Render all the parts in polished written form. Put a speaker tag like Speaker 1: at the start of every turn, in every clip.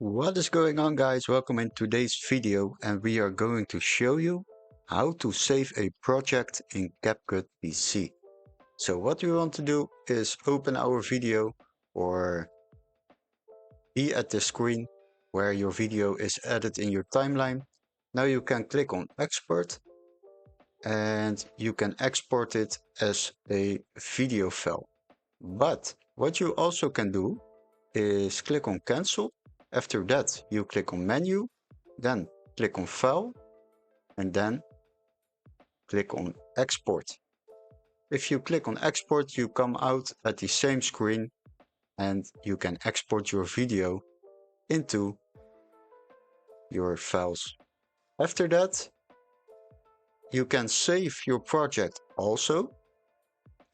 Speaker 1: What is going on, guys? Welcome in today's video, and we are going to show you how to save a project in CapCut PC. So what we want to do is open our video or be at the screen where your video is added in your timeline. Now you can click on export and you can export it as a video file. But what you also can do is click on cancel. After that, you click on menu, then click on file, and then click on export. If you click on export, you come out at the same screen and you can export your video into your files. After that, you can save your project also,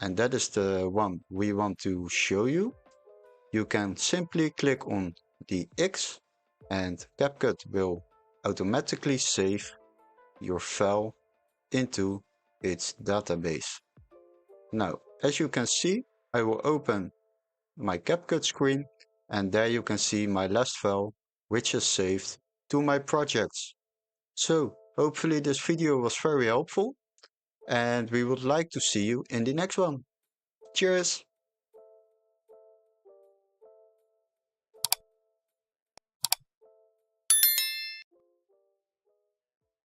Speaker 1: and that is the one we want to show you. You can simply click on the X and CapCut will automatically save your file into its database. Now, as you can see, I will open my CapCut screen and there you can see my last file, which is saved to my projects. So hopefully this video was very helpful and we would like to see you in the next one. Cheers!